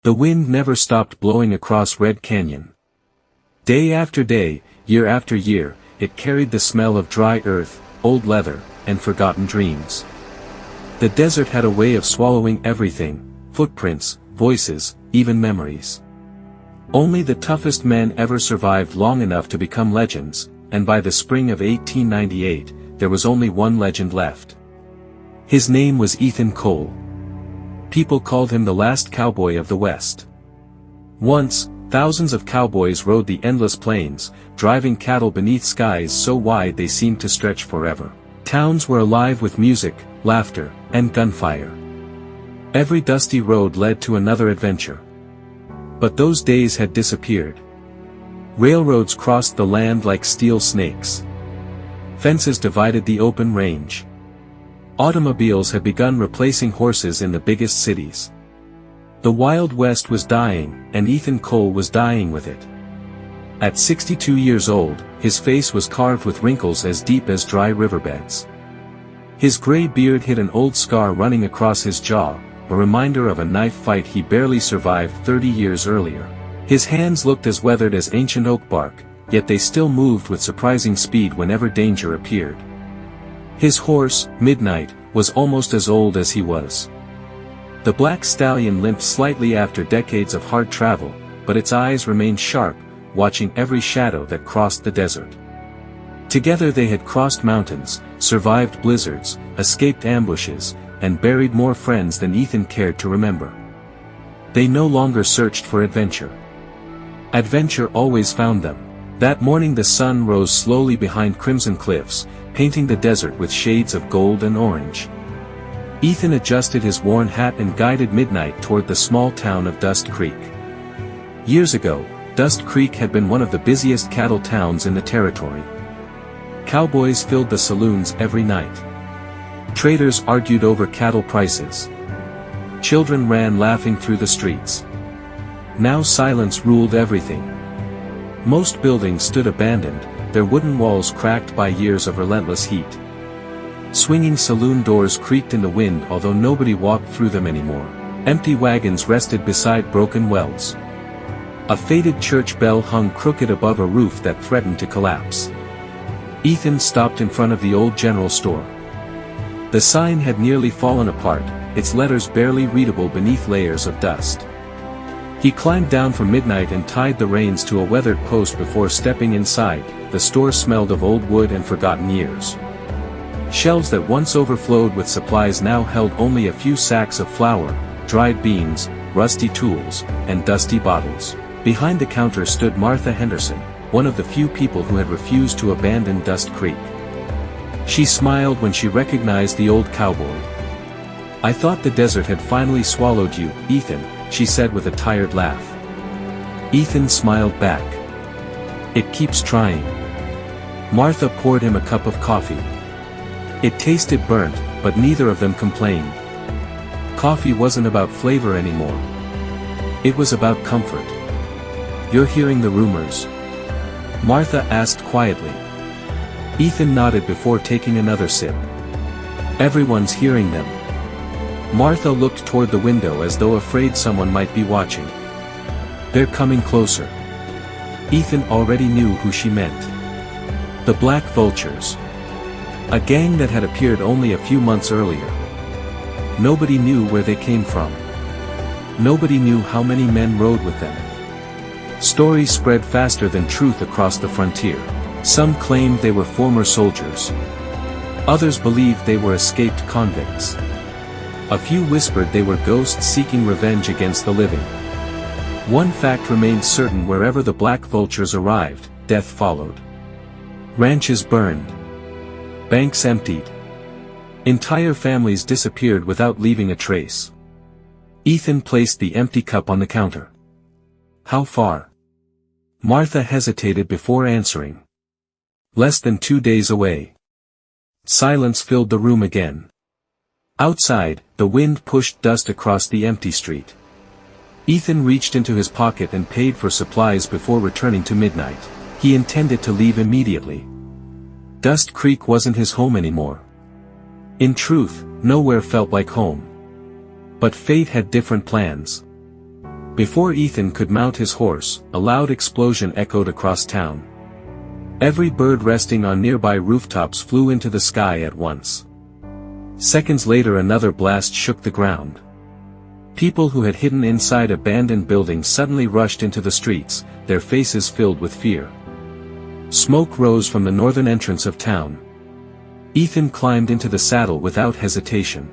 The wind never stopped blowing across Red Canyon. Day after day, year after year, it carried the smell of dry earth, old leather, and forgotten dreams. The desert had a way of swallowing everything: footprints, voices, even memories. Only the toughest men ever survived long enough to become legends, and by the spring of 1898, there was only one legend left. His name was Ethan Cole. People called him the last cowboy of the West. Once, thousands of cowboys rode the endless plains, driving cattle beneath skies so wide they seemed to stretch forever. Towns were alive with music, laughter, and gunfire. Every dusty road led to another adventure. But those days had disappeared. Railroads crossed the land like steel snakes. Fences divided the open range. Automobiles had begun replacing horses in the biggest cities. The Wild West was dying, and Ethan Cole was dying with it. At 62 years old, his face was carved with wrinkles as deep as dry riverbeds. His gray beard hid an old scar running across his jaw, a reminder of a knife fight he barely survived 30 years earlier. His hands looked as weathered as ancient oak bark, yet they still moved with surprising speed whenever danger appeared. His horse, Midnight, was almost as old as he was. The black stallion limped slightly after decades of hard travel, but its eyes remained sharp, watching every shadow that crossed the desert. Together they had crossed mountains, survived blizzards, escaped ambushes, and buried more friends than Ethan cared to remember. They no longer searched for adventure. Adventure always found them. That morning the sun rose slowly behind crimson cliffs, painting the desert with shades of gold and orange. Ethan adjusted his worn hat and guided Midnight toward the small town of Dust Creek. Years ago, Dust Creek had been one of the busiest cattle towns in the territory. Cowboys filled the saloons every night. Traders argued over cattle prices. Children ran laughing through the streets. Now silence ruled everything. Most buildings stood abandoned, their wooden walls cracked by years of relentless heat. Swinging saloon doors creaked in the wind although nobody walked through them anymore. Empty wagons rested beside broken wells. A faded church bell hung crooked above a roof that threatened to collapse. Ethan stopped in front of the old general store. The sign had nearly fallen apart, its letters barely readable beneath layers of dust. He climbed down from Midnight and tied the reins to a weathered post before stepping inside. The store smelled of old wood and forgotten years. Shelves that once overflowed with supplies now held only a few sacks of flour, dried beans, rusty tools, and dusty bottles. Behind the counter stood Martha Henderson, one of the few people who had refused to abandon Dust Creek. She smiled when she recognized the old cowboy. "I thought the desert had finally swallowed you, Ethan," she said with a tired laugh. Ethan smiled back. "It keeps trying." Martha poured him a cup of coffee. It tasted burnt, but neither of them complained. Coffee wasn't about flavor anymore. It was about comfort. "You're hearing the rumors?" Martha asked quietly. Ethan nodded before taking another sip. "Everyone's hearing them." Martha looked toward the window as though afraid someone might be watching. "They're coming closer." Ethan already knew who she meant. The Black Vultures. A gang that had appeared only a few months earlier. Nobody knew where they came from. Nobody knew how many men rode with them. Stories spread faster than truth across the frontier. Some claimed they were former soldiers. Others believed they were escaped convicts. A few whispered they were ghosts seeking revenge against the living. One fact remained certain: wherever the Black Vultures arrived, death followed. Ranches burned. Banks emptied. Entire families disappeared without leaving a trace. Ethan placed the empty cup on the counter. "How far?" Martha hesitated before answering. "Less than 2 days away." Silence filled the room again. Outside, the wind pushed dust across the empty street. Ethan reached into his pocket and paid for supplies before returning to Midnight. He intended to leave immediately. Dust Creek wasn't his home anymore. In truth, nowhere felt like home. But fate had different plans. Before Ethan could mount his horse, a loud explosion echoed across town. Every bird resting on nearby rooftops flew into the sky at once. Seconds later another blast shook the ground. People who had hidden inside abandoned buildings suddenly rushed into the streets, their faces filled with fear. Smoke rose from the northern entrance of town. Ethan climbed into the saddle without hesitation.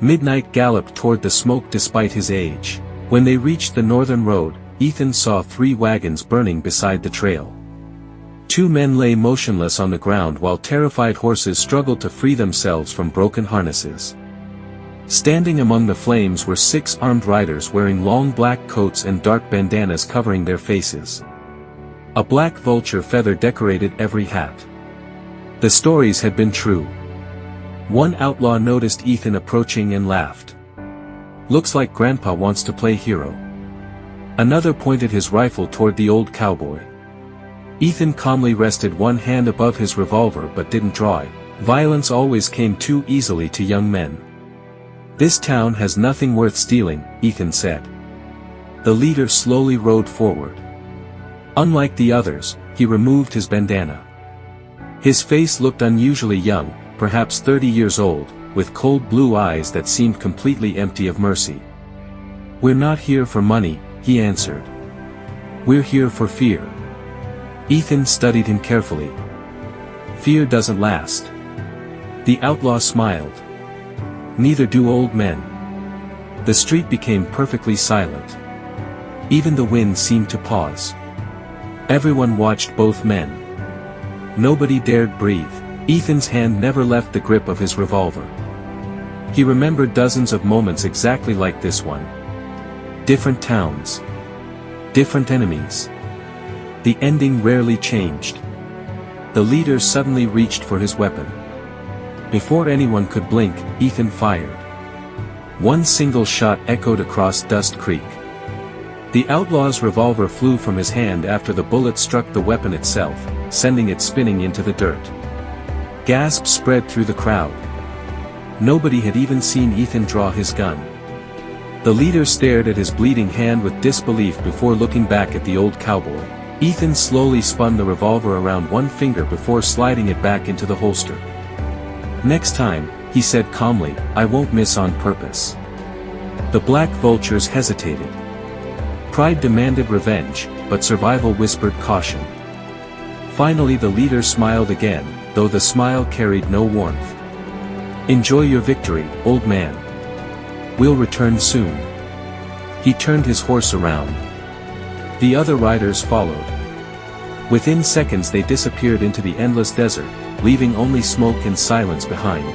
Midnight galloped toward the smoke despite his age. When they reached the northern road, Ethan saw 3 wagons burning beside the trail. 2 men lay motionless on the ground while terrified horses struggled to free themselves from broken harnesses. Standing among the flames were 6 armed riders wearing long black coats and dark bandanas covering their faces. A black vulture feather decorated every hat. The stories had been true. One outlaw noticed Ethan approaching and laughed. "Looks like Grandpa wants to play hero." Another pointed his rifle toward the old cowboy. Ethan calmly rested one hand above his revolver but didn't draw it. Violence always came too easily to young men. "This town has nothing worth stealing," Ethan said. The leader slowly rode forward. Unlike the others, he removed his bandana. His face looked unusually young, perhaps 30 years old, with cold blue eyes that seemed completely empty of mercy. "We're not here for money," he answered. "We're here for fear." Ethan studied him carefully. "Fear doesn't last." The outlaw smiled. "Neither do old men." The street became perfectly silent. Even the wind seemed to pause. Everyone watched both men. Nobody dared breathe. Ethan's hand never left the grip of his revolver. He remembered dozens of moments exactly like this one. Different towns. Different enemies. The ending rarely changed. The leader suddenly reached for his weapon. Before anyone could blink, Ethan fired. One single shot echoed across Dust Creek. The outlaw's revolver flew from his hand after the bullet struck the weapon itself, sending it spinning into the dirt. Gasps spread through the crowd. Nobody had even seen Ethan draw his gun. The leader stared at his bleeding hand with disbelief before looking back at the old cowboy. Ethan slowly spun the revolver around one finger before sliding it back into the holster. "Next time," he said calmly, "I won't miss on purpose." The black vultures hesitated. Pride demanded revenge, but survival whispered caution. Finally the leader smiled again, though the smile carried no warmth. "Enjoy your victory, old man. We'll return soon." He turned his horse around. The other riders followed. Within seconds they disappeared into the endless desert, leaving only smoke and silence behind.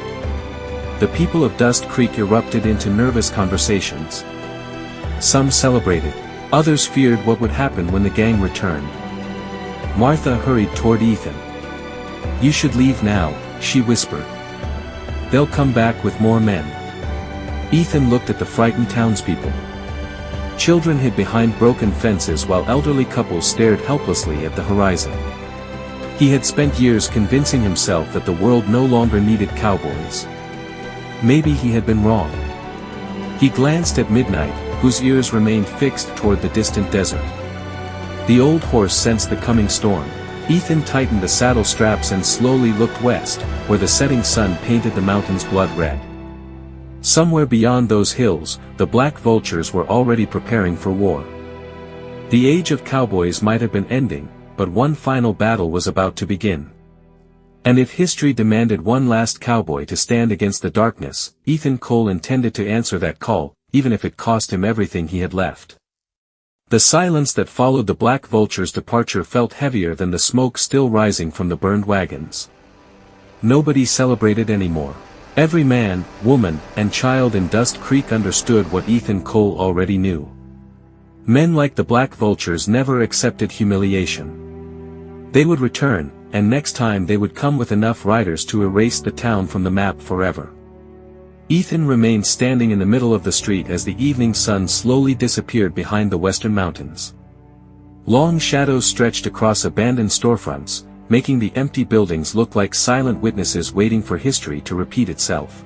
The people of Dust Creek erupted into nervous conversations. Some celebrated. Others feared what would happen when the gang returned. Martha hurried toward Ethan. "You should leave now," she whispered. "They'll come back with more men." Ethan looked at the frightened townspeople. Children hid behind broken fences while elderly couples stared helplessly at the horizon. He had spent years convincing himself that the world no longer needed cowboys. Maybe he had been wrong. He glanced at Midnight, whose ears remained fixed toward the distant desert. The old horse sensed the coming storm. Ethan tightened the saddle straps and slowly looked west, where the setting sun painted the mountains blood red. Somewhere beyond those hills, the black vultures were already preparing for war. The age of cowboys might have been ending, but one final battle was about to begin. And if history demanded one last cowboy to stand against the darkness, Ethan Cole intended to answer that call, even if it cost him everything he had left. The silence that followed the black vulture's departure felt heavier than the smoke still rising from the burned wagons. Nobody celebrated anymore. Every man, woman, and child in Dust Creek understood what Ethan Cole already knew. Men like the black vultures never accepted humiliation. They would return, and next time they would come with enough riders to erase the town from the map forever. Ethan remained standing in the middle of the street as the evening sun slowly disappeared behind the western mountains. Long shadows stretched across abandoned storefronts, making the empty buildings look like silent witnesses waiting for history to repeat itself.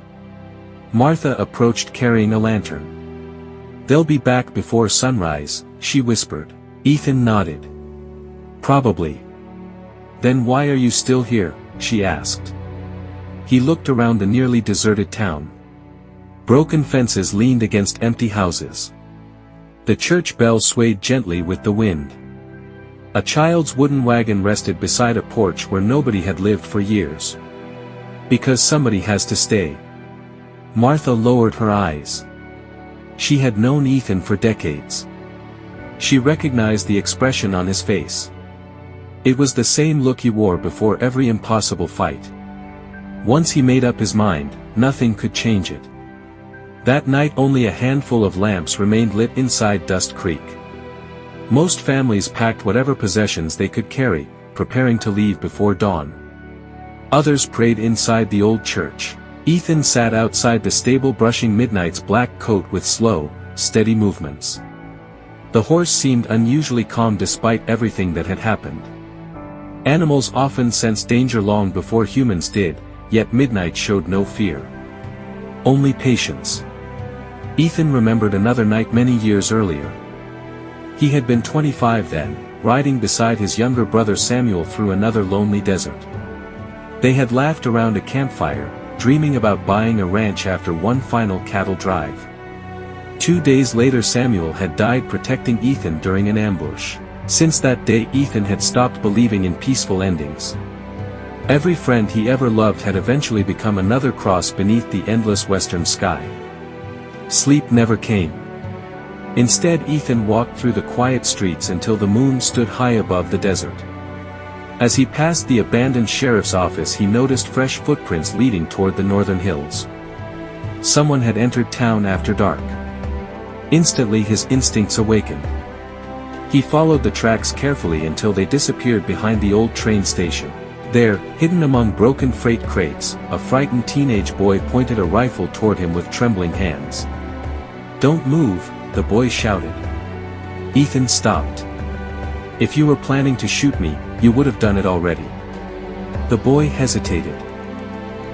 Martha approached carrying a lantern. "They'll be back before sunrise," she whispered. Ethan nodded. "Probably." "Then why are you still here?" she asked. He looked around the nearly deserted town. Broken fences leaned against empty houses. The church bell swayed gently with the wind. A child's wooden wagon rested beside a porch where nobody had lived for years. "Because somebody has to stay." Martha lowered her eyes. She had known Ethan for decades. She recognized the expression on his face. It was the same look he wore before every impossible fight. Once he made up his mind, nothing could change it. That night only a handful of lamps remained lit inside Dust Creek. Most families packed whatever possessions they could carry, preparing to leave before dawn. Others prayed inside the old church. Ethan sat outside the stable brushing Midnight's black coat with slow, steady movements. The horse seemed unusually calm despite everything that had happened. Animals often sensed danger long before humans did, yet Midnight showed no fear. Only patience. Ethan remembered another night many years earlier. He had been 25 then, riding beside his younger brother Samuel through another lonely desert. They had laughed around a campfire, dreaming about buying a ranch after one final cattle drive. 2 days later Samuel had died protecting Ethan during an ambush. Since that day Ethan had stopped believing in peaceful endings. Every friend he ever loved had eventually become another cross beneath the endless western sky. Sleep never came. Instead Ethan walked through the quiet streets until the moon stood high above the desert. As he passed the abandoned sheriff's office he noticed fresh footprints leading toward the northern hills. Someone had entered town after dark. Instantly his instincts awakened. He followed the tracks carefully until they disappeared behind the old train station. There, hidden among broken freight crates, a frightened teenage boy pointed a rifle toward him with trembling hands. "Don't move," the boy shouted. Ethan stopped. "If you were planning to shoot me, you would have done it already." The boy hesitated.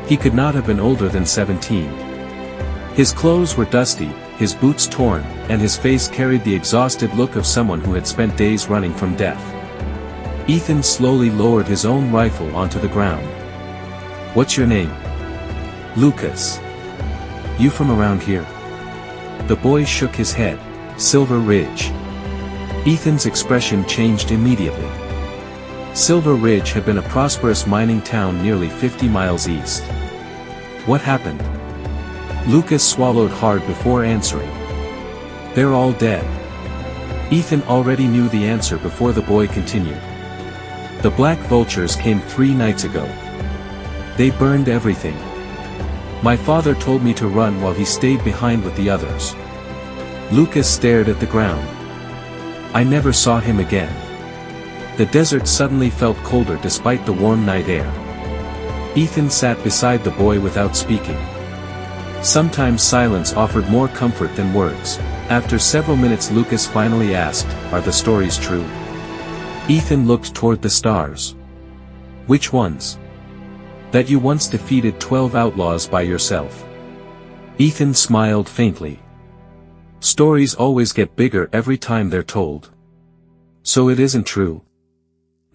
He could not have been older than 17. His clothes were dusty, his boots torn, and his face carried the exhausted look of someone who had spent days running from death. Ethan slowly lowered his own rifle onto the ground. "What's your name?" "Lucas." "You from around here?" The boy shook his head. "Silver Ridge." Ethan's expression changed immediately. Silver Ridge had been a prosperous mining town nearly 50 miles east. "What happened?" Lucas swallowed hard before answering. "They're all dead." Ethan already knew the answer before the boy continued. "The black vultures came 3 nights ago. They burned everything. My father told me to run while he stayed behind with the others." Lucas stared at the ground. "I never saw him again." The desert suddenly felt colder despite the warm night air. Ethan sat beside the boy without speaking. Sometimes silence offered more comfort than words. After several minutes Lucas finally asked, "Are the stories true?" Ethan looked toward the stars. "Which ones?" "That you once defeated 12 outlaws by yourself." Ethan smiled faintly. "Stories always get bigger every time they're told." "So it isn't true?"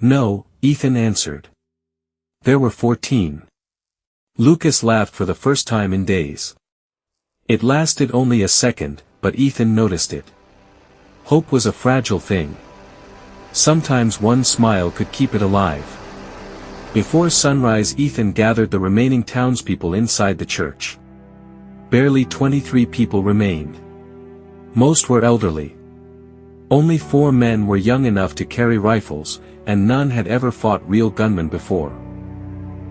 "No," Ethan answered. "There were 14. Lucas laughed for the first time in days. It lasted only a second, but Ethan noticed it. Hope was a fragile thing. Sometimes one smile could keep it alive. Before sunrise Ethan gathered the remaining townspeople inside the church. Barely 23 people remained. Most were elderly. Only 4 men were young enough to carry rifles, and none had ever fought real gunmen before.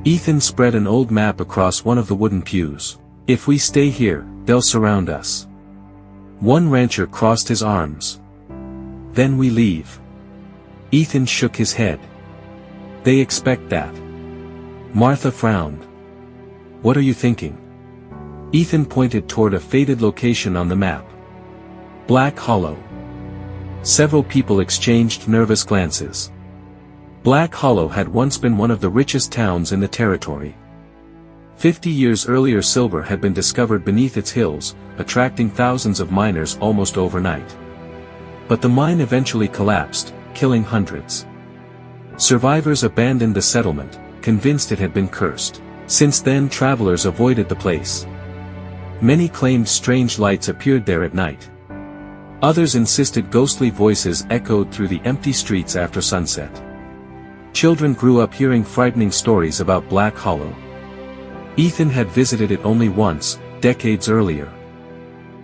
Ethan spread an old map across one of the wooden pews. "If we stay here, they'll surround us." One rancher crossed his arms. "Then we leave." Ethan shook his head. "They expect that." Martha frowned. "What are you thinking?" Ethan pointed toward a faded location on the map. Black Hollow. Several people exchanged nervous glances. Black Hollow had once been one of the richest towns in the territory. 50 years earlier silver had been discovered beneath its hills, attracting thousands of miners almost overnight. But the mine eventually collapsed, killing hundreds. Survivors abandoned the settlement, convinced it had been cursed. Since then travelers avoided the place. Many claimed strange lights appeared there at night. Others insisted ghostly voices echoed through the empty streets after sunset. Children grew up hearing frightening stories about Black Hollow. Ethan had visited it only once, decades earlier.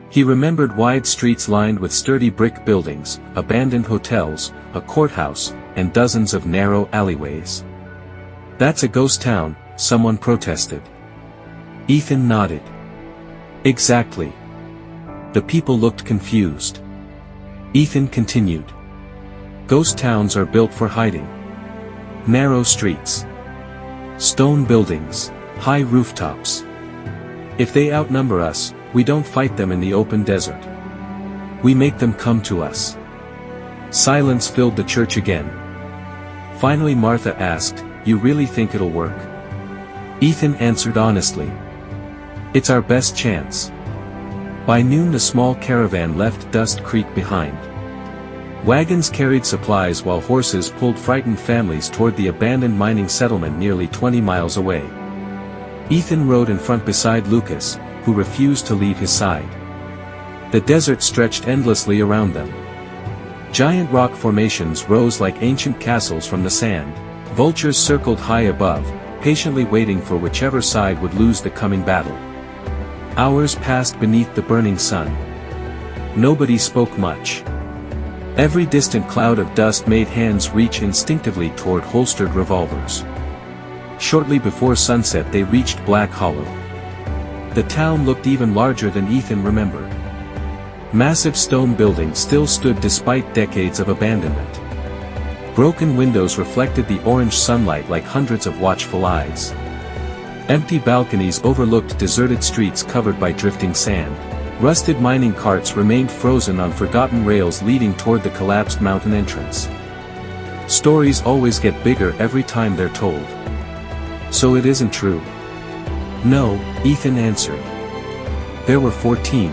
He remembered wide streets lined with sturdy brick buildings, abandoned hotels, a courthouse, and dozens of narrow alleyways. "That's a ghost town," someone protested. Ethan nodded. "Exactly." The people looked confused. Ethan continued. "Ghost towns are built for hiding. Narrow streets. Stone buildings. High rooftops. If they outnumber us, we don't fight them in the open desert. We make them come to us." Silence filled the church again. Finally Martha asked, "You really think it'll work?" Ethan answered honestly. "It's our best chance." By noon the small caravan left Dust Creek behind. Wagons carried supplies while horses pulled frightened families toward the abandoned mining settlement nearly 20 miles away. Ethan rode in front beside Lucas, who refused to leave his side. The desert stretched endlessly around them. Giant rock formations rose like ancient castles from the sand. Vultures circled high above, patiently waiting for whichever side would lose the coming battle. Hours passed beneath the burning sun. Nobody spoke much. Every distant cloud of dust made hands reach instinctively toward holstered revolvers. Shortly before sunset they reached Black Hollow. The town looked even larger than Ethan remembered. Massive stone buildings still stood despite decades of abandonment. Broken windows reflected the orange sunlight like hundreds of watchful eyes. Empty balconies overlooked deserted streets covered by drifting sand. Rusted mining carts remained frozen on forgotten rails leading toward the collapsed mountain entrance. Stories always get bigger every time they're told. "So it isn't true?" "No," Ethan answered. "There were 14.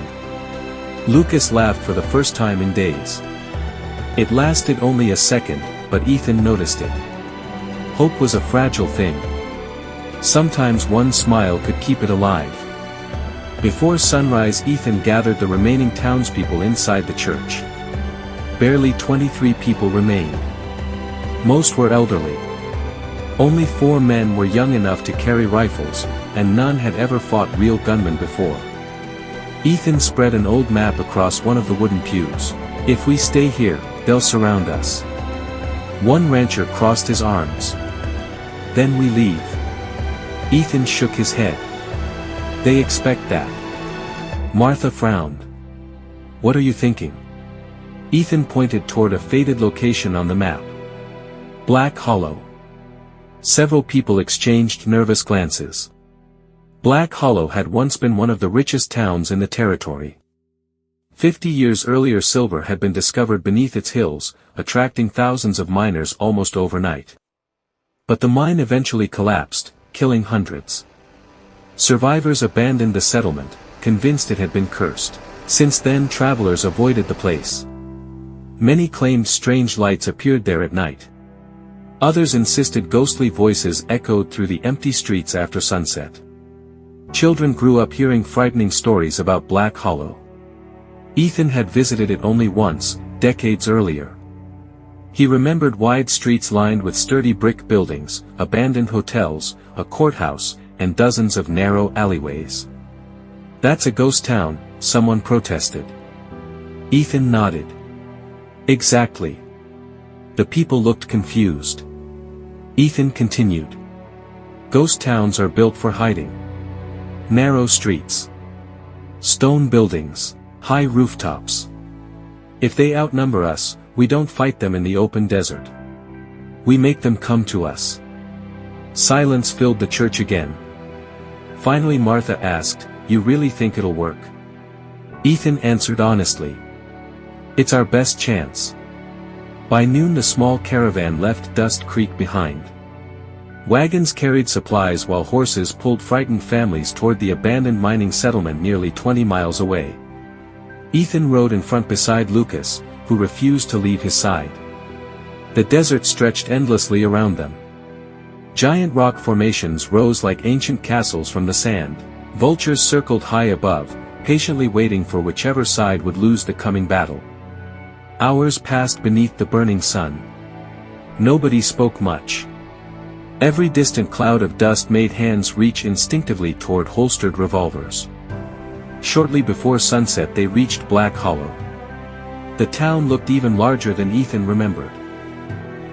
Lucas laughed for the first time in days. It lasted only a second, but Ethan noticed it. Hope was a fragile thing. Sometimes one smile could keep it alive. Before sunrise Ethan gathered the remaining townspeople inside the church. Barely 23 people remained. Most were elderly. Only 4 men were young enough to carry rifles, and none had ever fought real gunmen before. Ethan spread an old map across one of the wooden pews. "If we stay here, they'll surround us." One rancher crossed his arms. "Then we leave." Ethan shook his head. "They expect that." Martha frowned. "What are you thinking?" Ethan pointed toward a faded location on the map. Black Hollow. Several people exchanged nervous glances. Black Hollow had once been one of the richest towns in the territory. 50 years earlier silver had been discovered beneath its hills, attracting thousands of miners almost overnight. But the mine eventually collapsed, killing hundreds. Survivors abandoned the settlement, convinced it had been cursed. Since then travelers avoided the place. Many claimed strange lights appeared there at night. Others insisted ghostly voices echoed through the empty streets after sunset. Children grew up hearing frightening stories about Black Hollow. Ethan had visited it only once, decades earlier. He remembered wide streets lined with sturdy brick buildings, abandoned hotels, a courthouse, and dozens of narrow alleyways. "That's a ghost town," someone protested. Ethan nodded. "Exactly." The people looked confused. Ethan continued. "Ghost towns are built for hiding. Narrow streets. Stone buildings. High rooftops. If they outnumber us, we don't fight them in the open desert. We make them come to us." Silence filled the church again. Finally Martha asked, "You really think it'll work?" Ethan answered honestly. "It's our best chance." By noon the small caravan left Dust Creek behind. Wagons carried supplies while horses pulled frightened families toward the abandoned mining settlement nearly 20 miles away. Ethan rode in front beside Lucas, who refused to leave his side. The desert stretched endlessly around them. Giant rock formations rose like ancient castles from the sand. Vultures circled high above, patiently waiting for whichever side would lose the coming battle. Hours passed beneath the burning sun. Nobody spoke much. Every distant cloud of dust made hands reach instinctively toward holstered revolvers. Shortly before sunset they reached Black Hollow. The town looked even larger than Ethan remembered.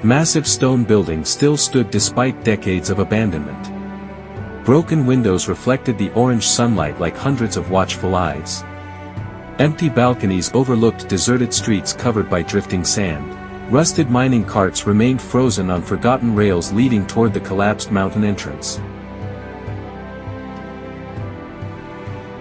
Massive stone buildings still stood despite decades of abandonment. Broken windows reflected the orange sunlight like hundreds of watchful eyes. Empty balconies overlooked deserted streets covered by drifting sand. Rusted mining carts remained frozen on forgotten rails leading toward the collapsed mountain entrance.